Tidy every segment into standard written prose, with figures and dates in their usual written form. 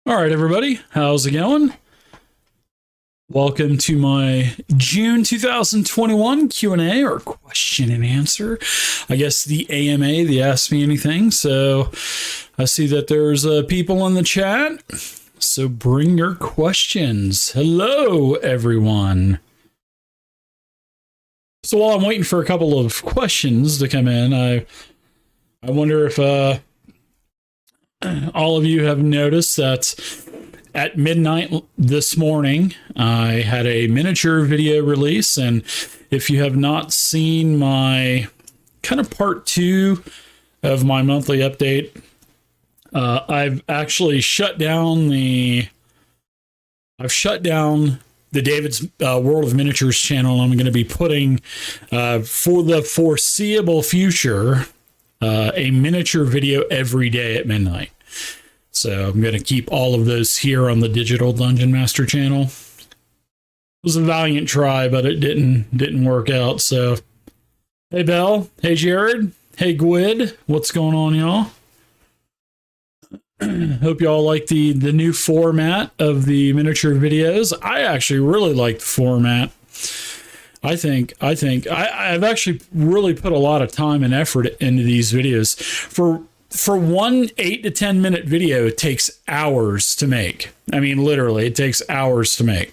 All right, everybody, how's it going? Welcome to my June 2021 Q&A or question and answer. I guess the AMA, the Ask Me Anything. So I see that there's people in the chat. So bring your questions. Hello, everyone. So while I'm waiting for a couple of questions to come in, I wonder if all of you have noticed that at midnight this morning, I had a miniature video release. And if you have not seen my kind of part 2 of my monthly update, I've actually shut down the David's World of Miniatures channel. I'm going to be putting, for the foreseeable future, a miniature video every day at midnight. So I'm going to keep all of those here on the Digital Dungeon Master channel. It was a valiant try, but it didn't work out. So, hey Belle, hey Jared, hey Gwyd, what's going on, y'all? Hope y'all like the new format of the miniature videos. I actually really like the format. I've actually really put a lot of time and effort into these videos. For one 8 to 10 minute video, it takes hours to make. I mean, literally, it takes hours to make.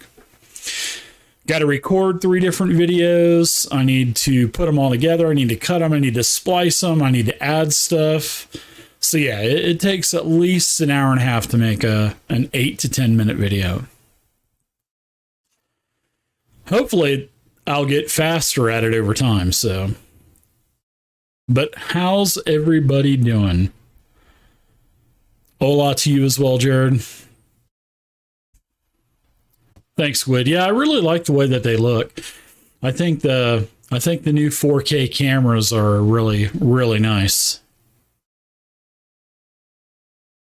Got to record 3 different videos. I need to put them all together. I need to cut them. I need to splice them. I need to add stuff. So yeah, it takes at least an hour and a half to make an 8 to 10 minute video. Hopefully, I'll get faster at it over time. So, but how's everybody doing? Hola to you as well, Jared. Thanks, Gwyd. Yeah, I really like the way that they look. I think the new 4K cameras are really, really nice.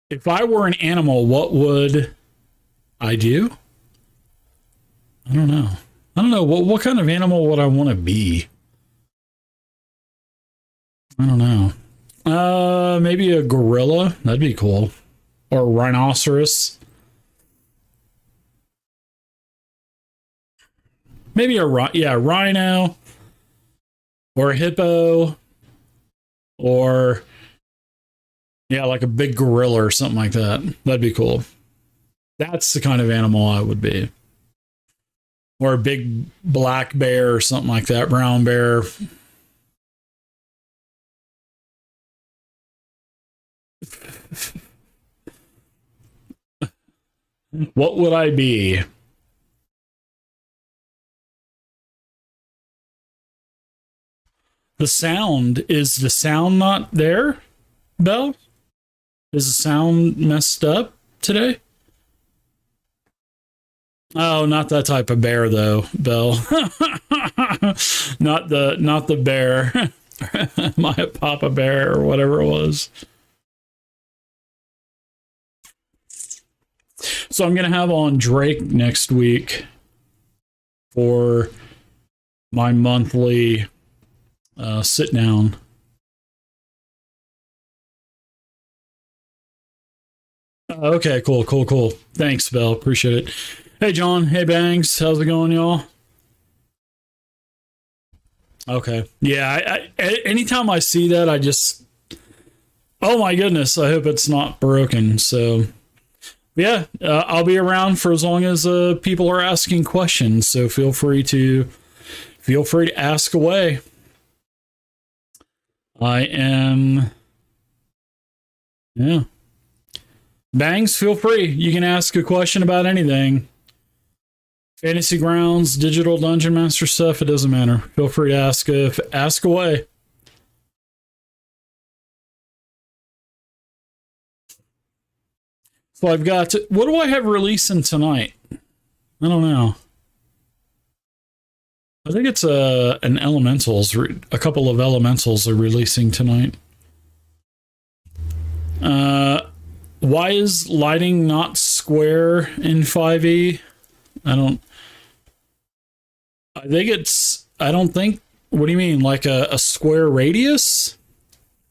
If I were an animal, what would I do? I don't know. What kind of animal would I want to be? I don't know. Maybe a gorilla. That'd be cool. Or a rhinoceros. Maybe a rhino. Or a hippo. Or like a big gorilla or something like that. That'd be cool. That's the kind of animal I would be. Or a big black bear or something like that. Brown bear. What would I be? Is the sound not there, Belle? Is the sound messed up today? Oh, not that type of bear though, Belle. not the bear. My Papa Bear or whatever it was. So I'm going to have on Drake next week for my monthly sit down. Okay, cool. Thanks, Belle. Appreciate it. Hey, John. Hey, Bangs. How's it going, y'all? Okay. Yeah, anytime I see that, I just... Oh, my goodness. I hope it's not broken. So, yeah, I'll be around for as long as people are asking questions. So feel free to ask away. I am... Yeah. Bangs, feel free. You can ask a question about anything. Fantasy Grounds, Digital Dungeon Master stuff, it doesn't matter. Feel free to ask away. So I've got... What do I have releasing tonight? I don't know. I think it's an Elementals. A couple of Elementals are releasing tonight. Why is lighting not square in 5e? I don't think, what do you mean? Like a square radius?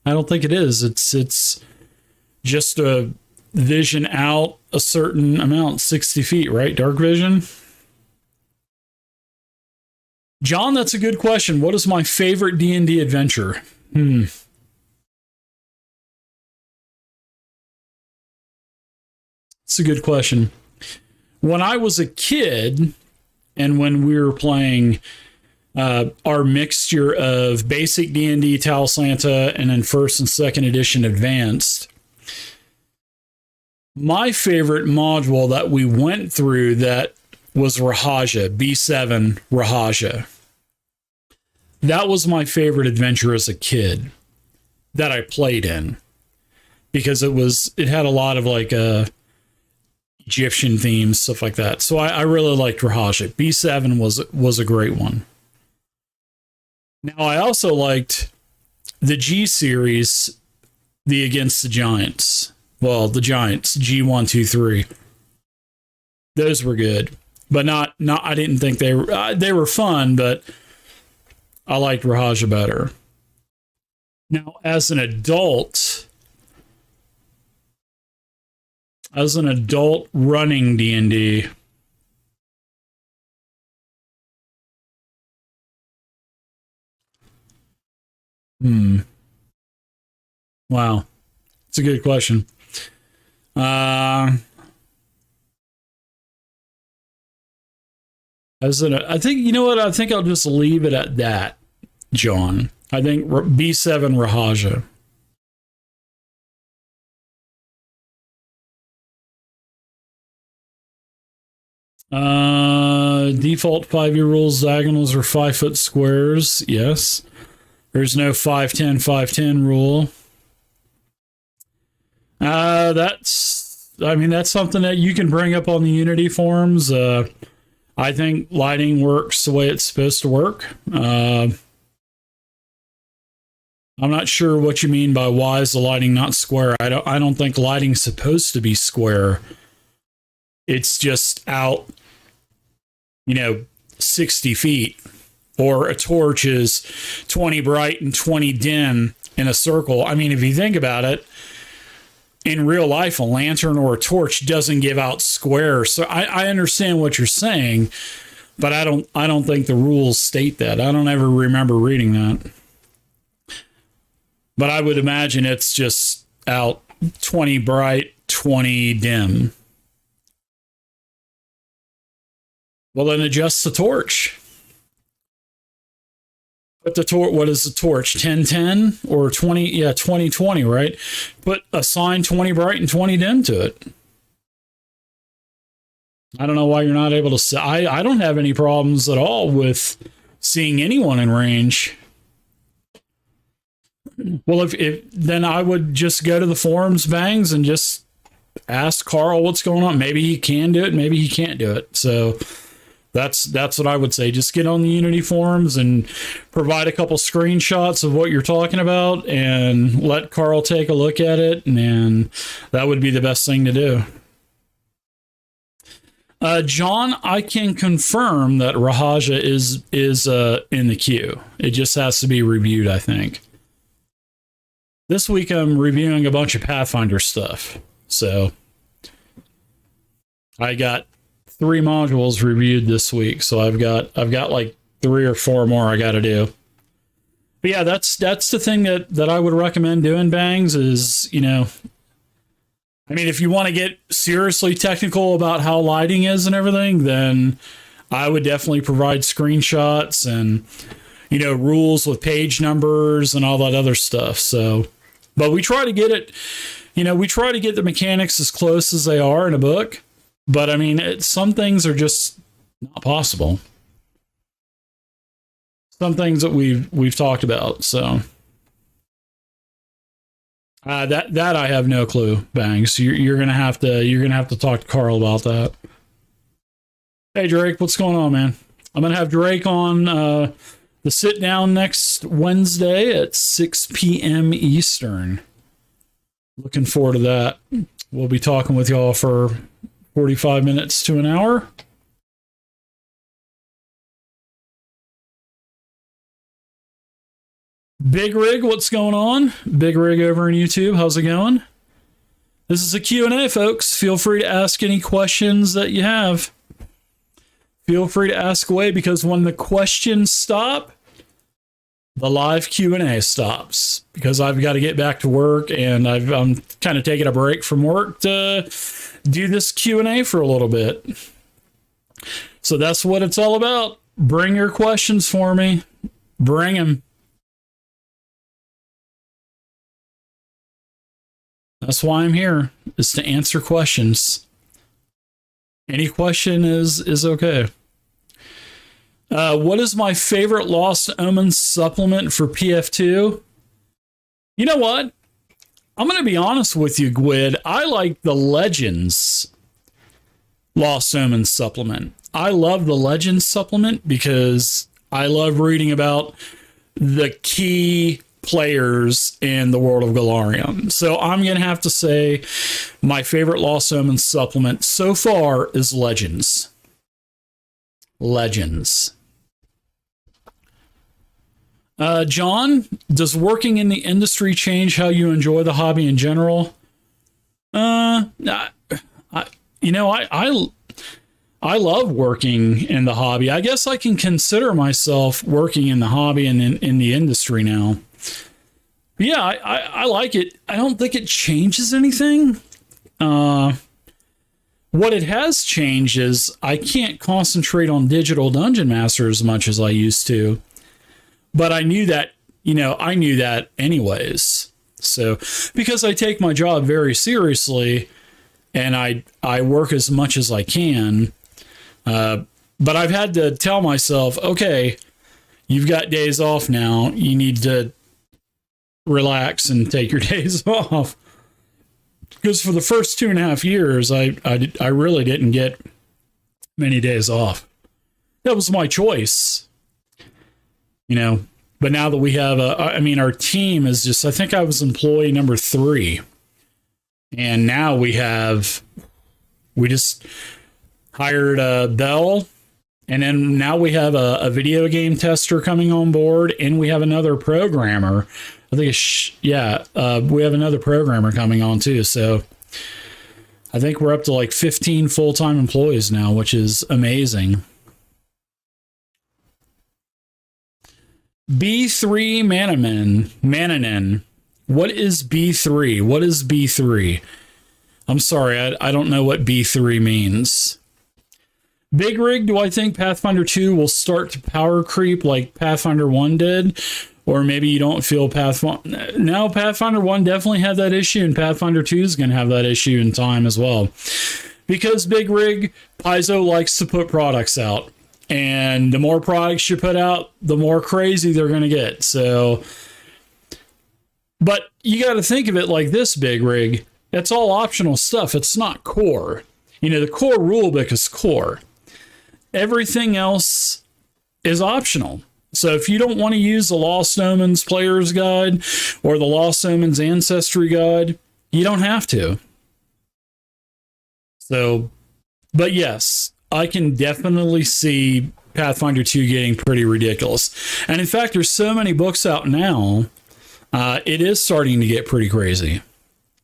I don't think it is. It's just vision out a certain amount, 60 feet, right? Dark vision. John, that's a good question. What is my favorite D&D adventure? It's a good question. When I was a kid, and when we were playing our mixture of basic D&D, Talisanta, and then first and second edition advanced, my favorite module that we went through that was Rahaja, B7 Rahaja. That was my favorite adventure as a kid that I played in, because it had a lot of like Egyptian themes, stuff like that. So I really liked Rahaja. B7 was a great one. Now I also liked the G series, the Against the Giants. Well, the Giants, G1, 2, 3. Those were good, but not. I didn't think they were fun, but I liked Rahaja better. Now, as an adult running D&D, wow, it's a good question. I think, you know what? I think I'll just leave it at that, John. I think B7 Rahaja. Default 5e rules, diagonals are 5-foot squares. Yes. There's no 5-10, 5-10 rule. That's something that you can bring up on the Unity forums. I think lighting works the way it's supposed to work. I'm not sure what you mean by why is the lighting not square. I don't think lighting's supposed to be square. It's just out, 60 feet. Or a torch is 20 bright and 20 dim in a circle. I mean, if you think about it, in real life, a lantern or a torch doesn't give out square. So I understand what you're saying, but I don't think the rules state that. I don't ever remember reading that. But I would imagine it's just out 20 bright, 20 dim. Well, then adjust the torch. But what is the torch? 10-10 or 20? Yeah, 20-20, right? But assign 20 bright and 20 dim to it. I don't know why you're not able to see. I don't have any problems at all with seeing anyone in range. Well, if then I would just go to the forums, Bangs, and just ask Carl what's going on. Maybe he can do it, maybe he can't do it. So that's what I would say. Just get on the Unity forums and provide a couple screenshots of what you're talking about and let Carl take a look at it, and that would be the best thing to do. John, I can confirm that Rahaja is in the queue. It just has to be reviewed, I think. This week I'm reviewing a bunch of Pathfinder stuff. So I got 3 modules reviewed this week, so I've got like 3 or 4 more I got to do. But yeah, that's the thing that I would recommend doing, Bangs, is, I mean, if you want to get seriously technical about how lighting is and everything, then I would definitely provide screenshots and, rules with page numbers and all that other stuff. So, but we try to get it, we try to get the mechanics as close as they are in a book. But I mean, some things are just not possible. Some things that we've talked about. So that I have no clue, Bangs. You're gonna have to talk to Carl about that. Hey Drake, what's going on, man? I'm gonna have Drake on the sit down next Wednesday at 6 p.m. Eastern. Looking forward to that. We'll be talking with y'all for 45 minutes to an hour. Big Rig, what's going on? Big Rig over on YouTube, how's it going? This is a Q&A, folks. Feel free to ask any questions that you have. Feel free to ask away, because when the questions stop, the live Q&A stops, because I've got to get back to work, and I'm kind of taking a break from work to do this Q&A for a little bit. So that's what it's all about. Bring your questions for me. Bring them. That's why I'm here, is to answer questions. Any question is okay. What is my favorite Lost Omens supplement for PF2? You know what? I'm going to be honest with you, Gwyd. I like the Legends Lost Omens supplement. I love the Legends supplement because I love reading about the key players in the world of Golarion. So I'm going to have to say my favorite Lost Omens supplement so far is Legends. Legends. John, does working in the industry change how you enjoy the hobby in general? I love working in the hobby. I guess I can consider myself working in the hobby and in the industry now. But yeah, I like it. I don't think it changes anything. What it has changed is I can't concentrate on Digital Dungeon Master as much as I used to. But I knew that, anyways. So, because I take my job very seriously and I work as much as I can, but I've had to tell myself, okay, you've got days off now. You need to relax and take your days off. Because for the first 2.5 years, I really didn't get many days off. That was my choice. But now that we have our team is just, I think I was employee number 3. And now we just hired Bell. And then now we have a video game tester coming on board, and we have another programmer. I think we have another programmer coming on too. So I think we're up to like 15 full-time employees now, which is amazing. B3 Mananen. What is B3? What is B3? I'm sorry, I don't know what B3 means. Big Rig, do I think Pathfinder 2 will start to power creep like Pathfinder 1 did? Or maybe you don't feel Pathfinder... No, Pathfinder 1 definitely had that issue, and Pathfinder 2 is going to have that issue in time as well. Because Big Rig, Paizo likes to put products out. And the more products you put out, the more crazy they're going to get. So, but you got to think of it like this, Big Rig. It's all optional stuff. It's not core. The core rulebook is core. Everything else is optional. So if you don't want to use the Lost Omens Player's Guide or the Lost Omens Ancestry Guide, you don't have to. So, but yes, I can definitely see Pathfinder 2 getting pretty ridiculous. And in fact, there's so many books out now, it is starting to get pretty crazy.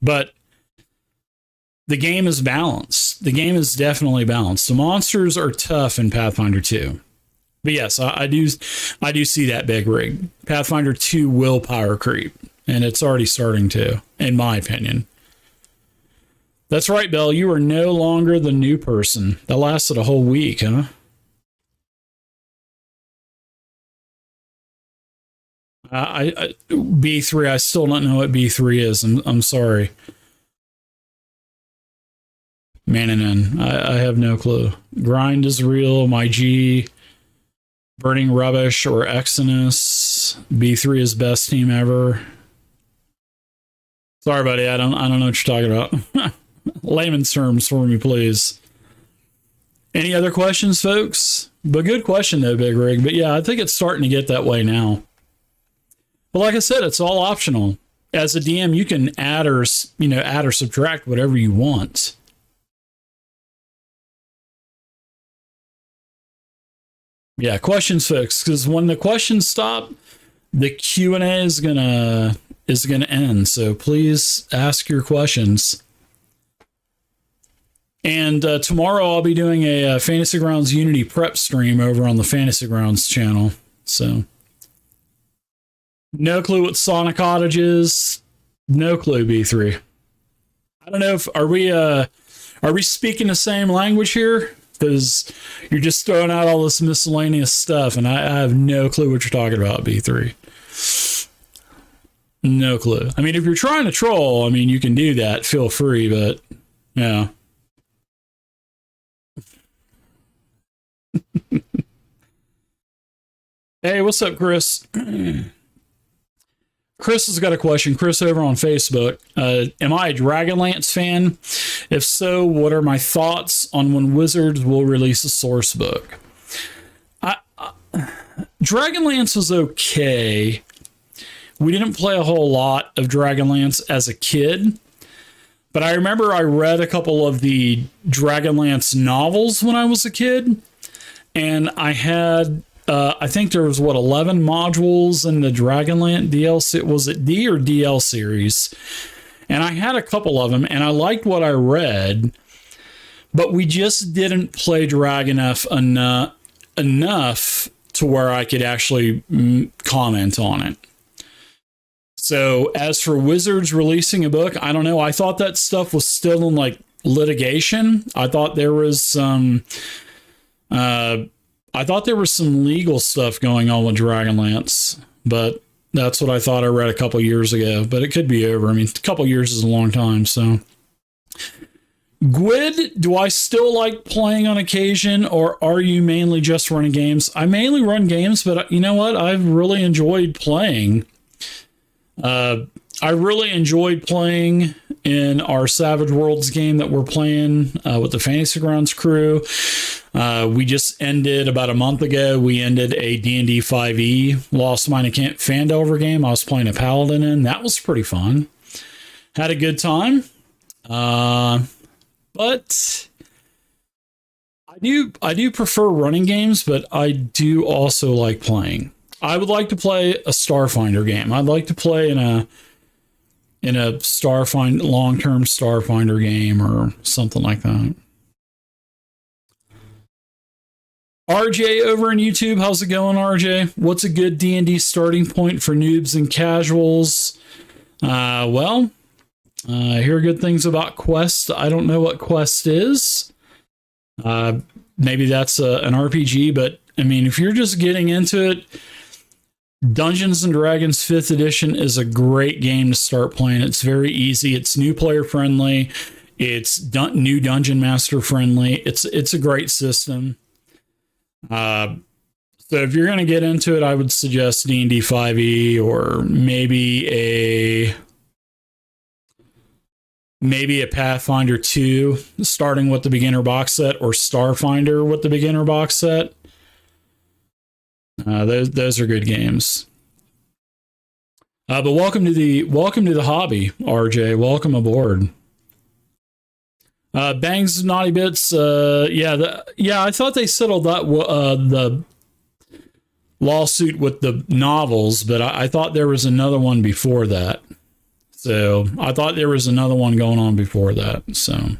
But the game is balanced. The game is definitely balanced. The monsters are tough in Pathfinder 2. But yes, I do see that, Big Rig. Pathfinder 2 will power creep, and it's already starting to, in my opinion. That's right, Belle. You are no longer the new person. That lasted a whole week, huh? B3, I still don't know what B3 is. I'm sorry. Mananen, I have no clue. Grind is real. My G, Burning Rubbish, or Exodus. B3 is best team ever. Sorry, buddy. I don't know what you're talking about. Layman's terms for me, please. Any other questions, folks? But good question, though, Big Rig. But yeah, I think it's starting to get that way now. But like I said, it's all optional. As a DM, you can add or subtract whatever you want. Yeah, questions, folks. Because when the questions stop, the Q&A is gonna end. So please ask your questions. And tomorrow I'll be doing a Fantasy Grounds Unity prep stream over on the Fantasy Grounds channel. So, no clue what Sonic Cottage is. No clue, B3. I don't know if are we speaking the same language here? Because you're just throwing out all this miscellaneous stuff, and I have no clue what you're talking about, B3. No clue. I mean, if you're trying to troll, I mean, you can do that. Feel free, but yeah. Hey, what's up, Chris? Chris has got a question. Chris over on Facebook. Am I a Dragonlance fan? If so, what are my thoughts on when Wizards will release a source book? Dragonlance was okay. We didn't play a whole lot of Dragonlance as a kid, but I remember I read a couple of the Dragonlance novels when I was a kid, and I had I think there was 11 modules in the Dragonlance DLC. Was it D or DL series? And I had a couple of them, and I liked what I read, but we just didn't play Dragonf enough to where I could actually comment on it. So as for Wizards releasing a book, I don't know. I thought that stuff was still in like litigation. I thought there was some legal stuff going on with Dragonlance, but that's what I thought I read a couple years ago, but it could be over. I mean, a couple years is a long time. So Gwyd, do I still like playing on occasion, or are you mainly just running games? I mainly run games, but you know what? I've really enjoyed playing. I really enjoyed playing in our Savage Worlds game that we're playing with the Fantasy Grounds crew. We just ended about a month ago. We ended a D&D 5e Lost Mine Camp Phandelver game. I was playing a paladin in. That was pretty fun. Had a good time. But I do prefer running games, but I do also like playing. I would like to play a Starfinder game. I'd like to play in a long-term Starfinder game or something like that. RJ over on YouTube, how's it going, RJ? What's a good D&D starting point for noobs and casuals? I hear good things about Quest. I don't know what Quest is. Maybe that's an RPG, but I mean, if you're just getting into it, Dungeons and Dragons 5th edition is a great game to start playing. It's very easy. It's new player friendly. It's new Dungeon Master friendly. It's a great system. So if you're going to get into it, I would suggest D&D 5e or maybe a Pathfinder 2 starting with the beginner box set, or Starfinder with the beginner box set. Those are good games. But welcome to the hobby, RJ. Welcome aboard. Bangs Naughty Bits. I thought they settled that the lawsuit with the novels, but I thought there was another one before that. So I thought there was another one going on before that. So.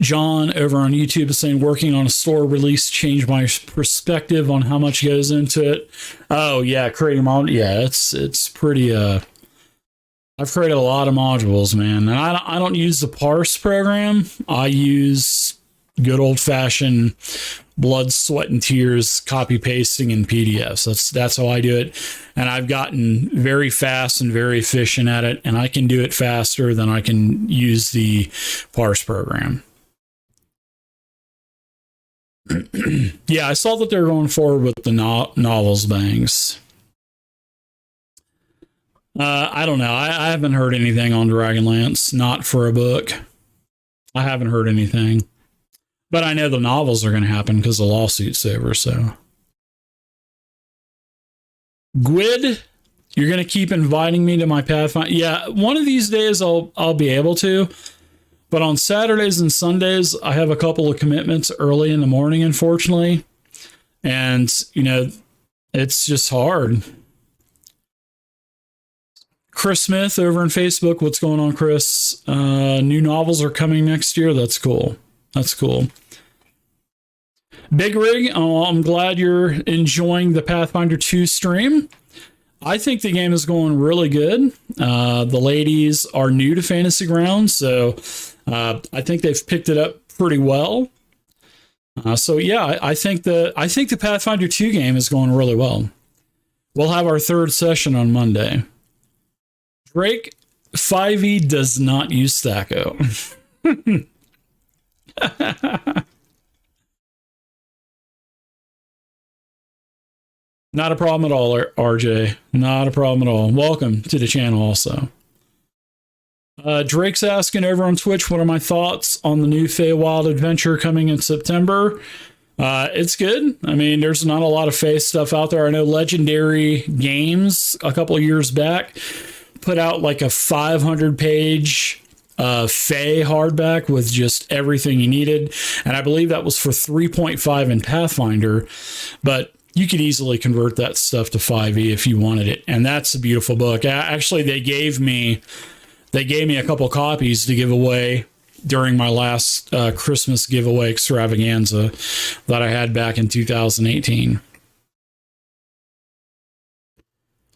John over on YouTube is saying, working on a store release changed my perspective on how much goes into it. Oh yeah, creating mod. Yeah, it's pretty. I've created a lot of modules, man, and I don't use the parse program. I use good old fashioned blood, sweat, and tears copy pasting in PDFs. That's how I do it, and I've gotten very fast and very efficient at it, and I can do it faster than I can use the parse program. Yeah, I saw that they're going forward with the novels, Bangs. I don't know. I haven't heard anything on Dragonlance, not for a book. I haven't heard anything. But I know the novels are going to happen because the lawsuit's over, so. Gwyd, you're going to keep inviting me to my Pathfinder? Yeah, one of these days I'll be able to. But on Saturdays and Sundays, I have a couple of commitments early in the morning, unfortunately. And, it's just hard. Chris Smith over on Facebook. What's going on, Chris? New novels are coming next year. That's cool. That's cool. Big Rig, I'm glad you're enjoying the Pathfinder 2 stream. I think the game is going really good. The ladies are new to Fantasy Grounds, so I think they've picked it up pretty well. So yeah, I think the Pathfinder 2 game is going really well. We'll have our third session on Monday. Drake 5e does not use Thaco. Not a problem at all, RJ. Not a problem at all. Welcome to the channel also. Drake's asking over on Twitch, what are my thoughts on the new Feywild adventure coming in September? It's good. I mean, there's not a lot of Fey stuff out there. I know Legendary Games a couple of years back put out like a 500-page Fey hardback with just everything you needed. And I believe that was for 3.5 in Pathfinder. But you could easily convert that stuff to 5e if you wanted it. And that's a beautiful book. Actually, they gave me a couple copies to give away during my last Christmas giveaway extravaganza that I had back in 2018.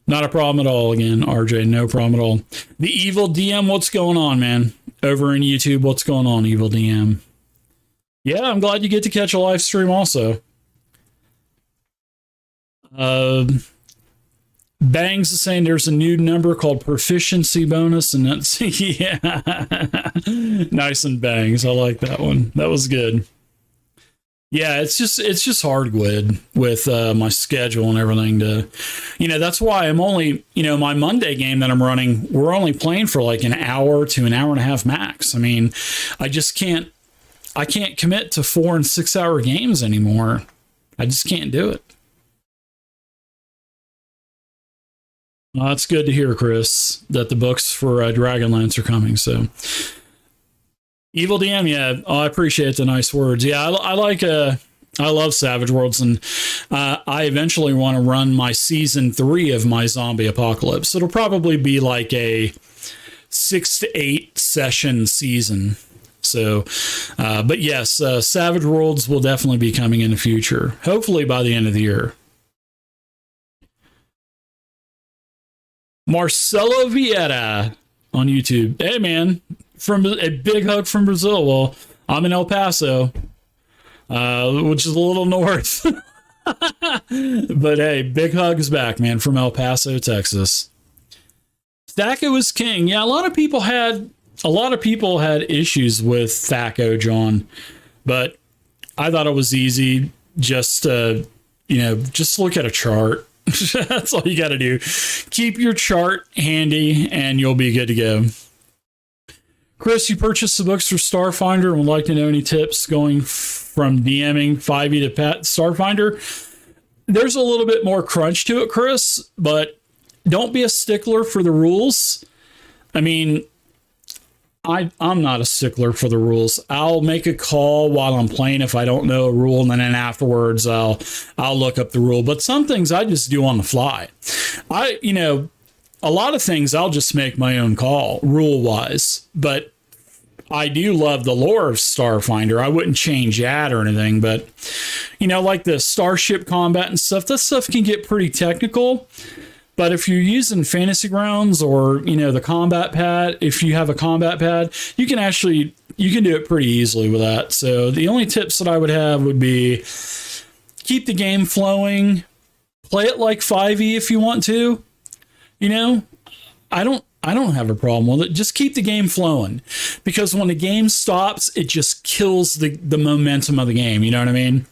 Not a problem at all again, RJ. No problem at all. The Evil DM, what's going on, man? Over in YouTube, what's going on, Evil DM? Yeah, I'm glad you get to catch a live stream also. Bangs is saying there's a new number called proficiency bonus, and that's yeah. Nice and Bangs. I like that one. That was good. Yeah, it's just hard with my schedule and everything to, that's why I'm only, my Monday game that I'm running, we're only playing for like an hour to an hour and a half max. I mean, I can't commit to 4 and 6 hour games anymore. I just can't do it. Well, that's good to hear, Chris, that the books for Dragonlance are coming. So, Evil DM, yeah, I appreciate the nice words. Yeah, I love Savage Worlds, and I eventually want to run my season 3 of my zombie apocalypse. It'll probably be like a 6 to 8 session season. So, but yes, Savage Worlds will definitely be coming in the future, hopefully by the end of the year. Marcelo Vieira on YouTube. Hey, man, from a big hug from Brazil. Well, I'm in El Paso, which is a little north. But hey, big hugs back, man, from El Paso, Texas. Thaco is king. Yeah, a lot of people had issues with Thaco, John, but I thought it was easy. Just just look at a chart. That's all you got to do. Keep your chart handy and you'll be good to go. Chris, you purchased the books for Starfinder and would like to know any tips going from DMing 5e to Starfinder. There's a little bit more crunch to it, Chris, but don't be a stickler for the rules. I mean, I'm not a stickler for the rules. I'll make a call while I'm playing if I don't know a rule, and then afterwards I'll look up the rule. But some things I just do on the fly. A lot of things I'll just make my own call rule-wise. But I do love the lore of Starfinder. I wouldn't change that or anything. But, like the starship combat and stuff, that stuff can get pretty technical. But if you're using Fantasy Grounds or, the combat pad, if you have a combat pad, you can do it pretty easily with that. So the only tips that I would have would be keep the game flowing, play it like 5e if you want to. I don't have a problem with it. Just keep the game flowing, because when the game stops, it just kills the momentum of the game. You know what I mean?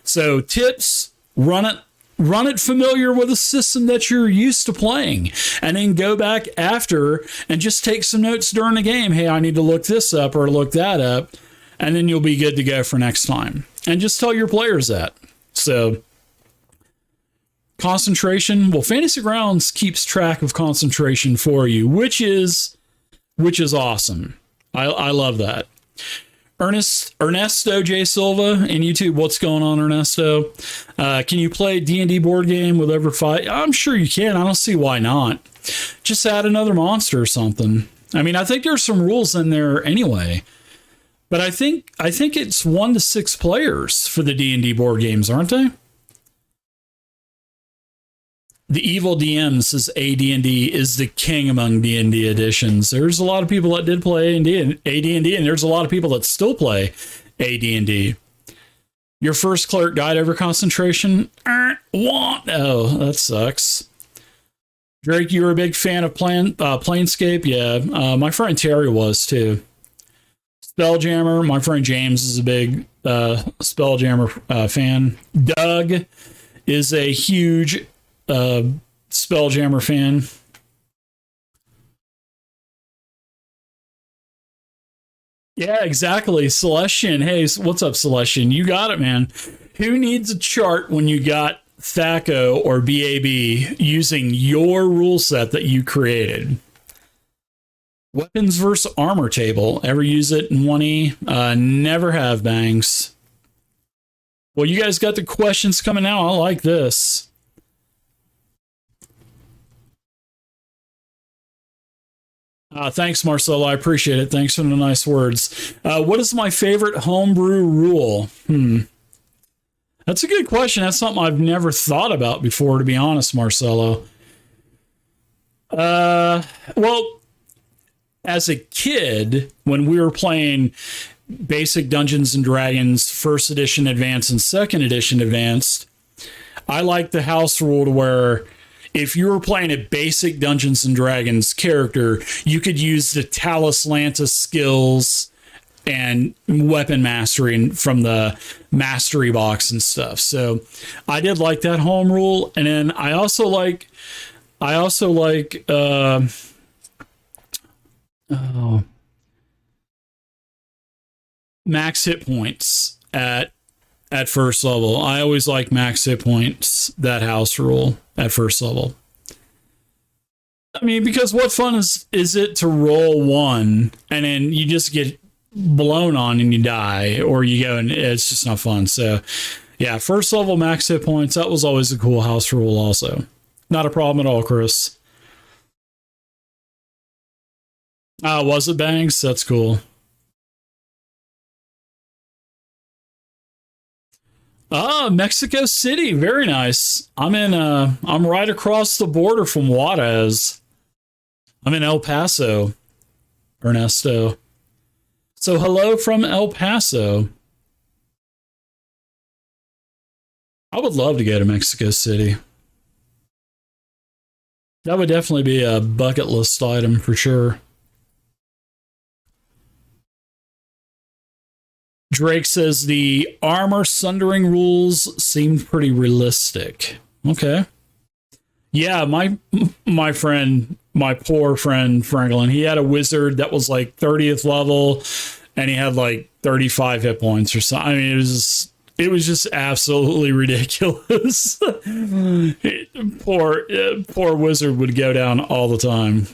So tips, run it familiar with a system that you're used to playing, and then go back after and just take some notes during the game. Hey, I need to look this up or look that up, and then you'll be good to go for next time. And just tell your players that. So concentration, well, Fantasy Grounds keeps track of concentration for you, which is awesome. I love that. Ernesto J Silva in YouTube. What's going on, Ernesto? Can you play D&D board game with over 5? I'm sure you can. I don't see why not. Just add another monster or something. I mean, I think there's some rules in there anyway. But I think it's 1 to 6 players for the D&D board games, aren't they? The Evil DM says AD&D is the king among D&D editions. There's a lot of people that did play AD&D, and there's a lot of people that still play AD&D. Your first cleric died over concentration? Oh, that sucks. Drake, you were a big fan of Planescape? Yeah, my friend Terry was too. Spelljammer, my friend James is a big Spelljammer fan. Doug is a huge Spelljammer fan. Yeah, exactly. Celestian. Hey, what's up, Celestian? You got it, man. Who needs a chart when you got THACO or BAB using your rule set that you created? Weapons versus armor table. Ever use it in 1E? Never have, Bangs. Well, you guys got the questions coming out. I like this. Thanks, Marcelo. I appreciate it. Thanks for the nice words. What is my favorite homebrew rule? That's a good question. That's something I've never thought about before, to be honest, Marcelo. Well, as a kid, when we were playing basic Dungeons and Dragons, first edition advanced and second edition advanced, I liked the house rule to where if you were playing a basic Dungeons and Dragons character, you could use the Talislantis skills and weapon mastery from the mastery box and stuff. So I did like that home rule. And then I also like max hit points at first level. I always like max hit points, that house rule at first level. I mean, because what fun is it to roll 1 and then you just get blown on and you die, or you go and it's just not fun. So yeah, first level max hit points, that was always a cool house rule also. Not a problem at all, Chris. Was it, Bangs? That's cool. Mexico City. Very nice. I'm right across the border from Juarez. I'm in El Paso, Ernesto. So hello from El Paso. I would love to go to Mexico City. That would definitely be a bucket list item for sure. Drake says the armor sundering rules seemed pretty realistic. Okay. Yeah, my friend, my poor friend Franklin, he had a wizard that was like 30th level and he had like 35 hit points or something. I mean, it was just absolutely ridiculous. Poor wizard would go down all the time.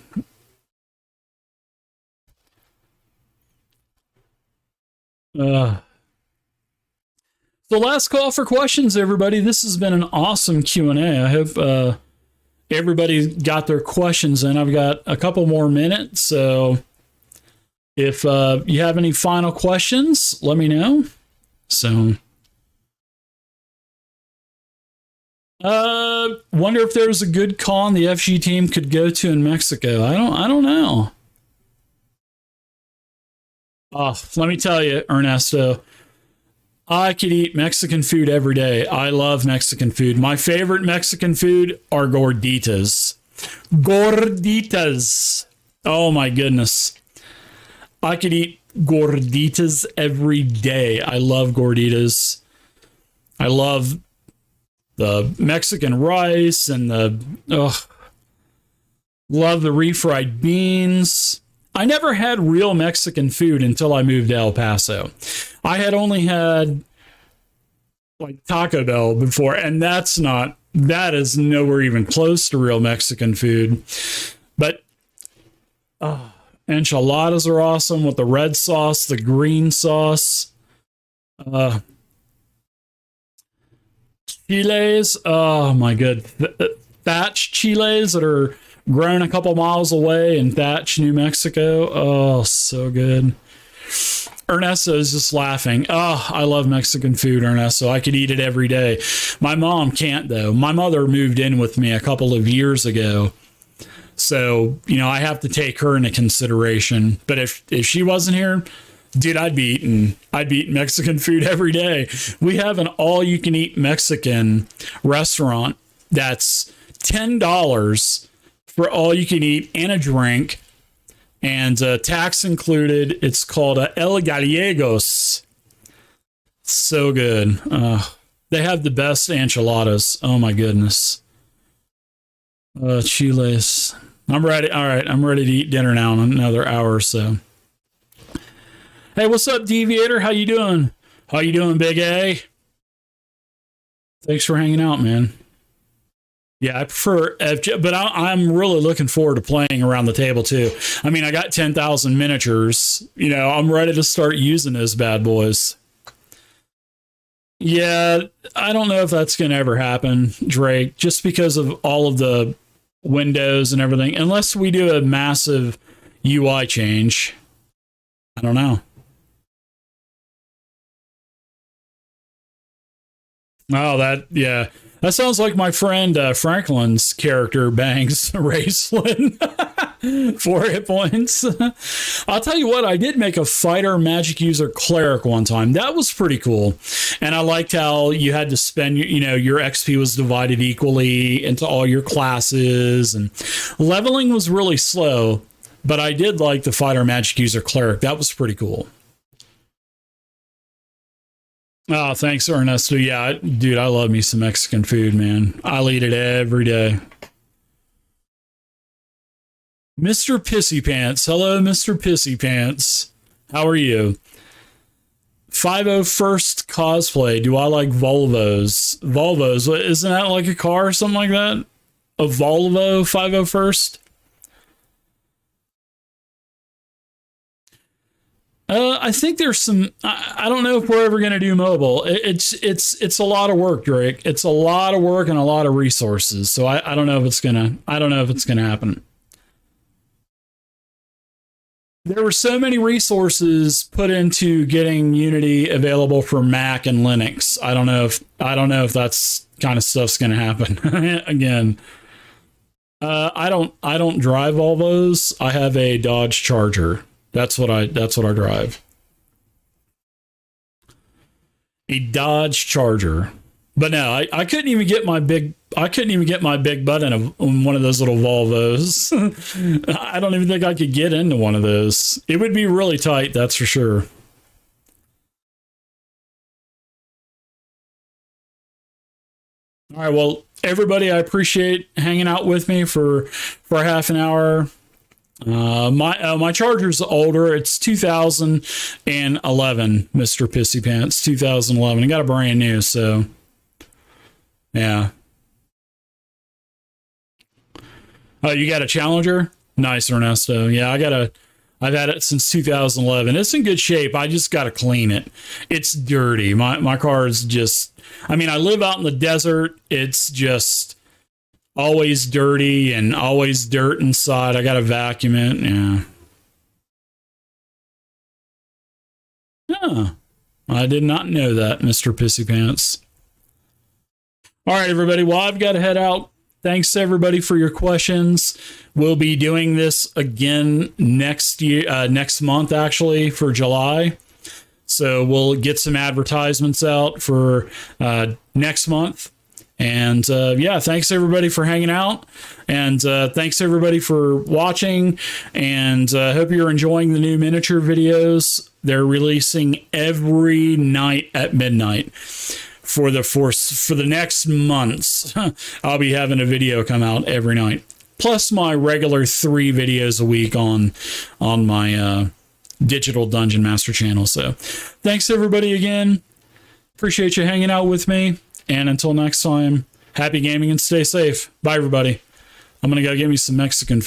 So last call for questions, everybody. This has been an awesome Q&A. I hope everybody got their questions in. I've got a couple more minutes, so if you have any final questions, let me know. So wonder if there's a good con the FG team could go to in Mexico. I don't know. Let me tell you, Ernesto, I could eat Mexican food every day. I love Mexican food. My favorite Mexican food are gorditas. Gorditas. Oh my goodness. I could eat gorditas every day. I love gorditas. I love the Mexican rice and love the refried beans. I never had real Mexican food until I moved to El Paso. I had only had like Taco Bell before, and that is nowhere even close to real Mexican food. But Enchiladas are awesome with the red sauce, the green sauce. Chiles, oh my good. Thatch chiles that are grown a couple miles away in Thatch, New Mexico. Oh, so good. Ernesto is just laughing. Oh, I love Mexican food, Ernesto. I could eat it every day. My mom can't, though. My mother moved in with me a couple of years ago. So, I have to take her into consideration. But if she wasn't here, dude, I'd be eating Mexican food every day. We have an all-you-can-eat Mexican restaurant that's $10 for all you can eat and a drink, and tax included. It's called El Gallegos. So good. They have the best enchiladas. Oh my goodness. Chiles. I'm ready. All right, I'm ready to eat dinner now in another hour or so. Hey, what's up, Deviator? How you doing? How you doing, Big A? Thanks for hanging out, man. Yeah, I prefer FJ, but I'm really looking forward to playing around the table too. I mean, I got 10,000 miniatures. I'm ready to start using those bad boys. Yeah, I don't know if that's going to ever happen, Drake, just because of all of the windows and everything. Unless we do a massive UI change. I don't know. Oh, yeah. That sounds like my friend Franklin's character bangs Raceland. 4 hit points. I'll tell you what, I did make a fighter magic user cleric one time. That was pretty cool. And I liked how you had to spend, your XP was divided equally into all your classes, and leveling was really slow, but I did like the fighter magic user cleric. That was pretty cool. Oh, thanks, Ernesto. Yeah, dude, I love me some Mexican food, man. I'll eat it every day. Mr. Pissy Pants. Hello, Mr. Pissy Pants. How are you? 501st cosplay. Do I like Volvos? Volvos. Isn't that like a car or something like that? A Volvo 501st? I think there's some. I don't know if we're ever going to do mobile. It's a lot of work, Drake. It's a lot of work and a lot of resources. So I don't know if it's gonna. I don't know if it's gonna happen. There were so many resources put into getting Unity available for Mac and Linux. I don't know if that's kind of stuff's going to happen again. I don't drive all those. I have a Dodge Charger. That's what I drive. A Dodge Charger. But no, I couldn't even get my big butt in one of those little Volvos. I don't even think I could get into one of those. It would be really tight, that's for sure. All right, well, everybody, I appreciate hanging out with me for half an hour. My Charger's older. It's 2011, Mr. Pissy Pants, 2011. I got a brand new, so yeah. Oh, you got a Challenger? Nice, Ernesto. Yeah, I've had it since 2011. It's in good shape. I just got to clean it. It's dirty. My car is just, I mean, I live out in the desert. It's just always dirty and always dirt inside. I got to vacuum it. Yeah. Huh. I did not know that, Mr. Pissy Pants. All right, everybody. Well, I've got to head out. Thanks, everybody, for your questions. We'll be doing this again next month, actually, for July. So we'll get some advertisements out for next month. And yeah, thanks, everybody, for hanging out. And thanks, everybody, for watching. And I hope you're enjoying the new miniature videos. They're releasing every night at midnight. For the next months, I'll be having a video come out every night, plus my regular 3 videos a week on my Digital Dungeon Master channel. So thanks, everybody, again. Appreciate you hanging out with me. And until next time, happy gaming and stay safe. Bye, everybody. I'm going to go get me some Mexican food.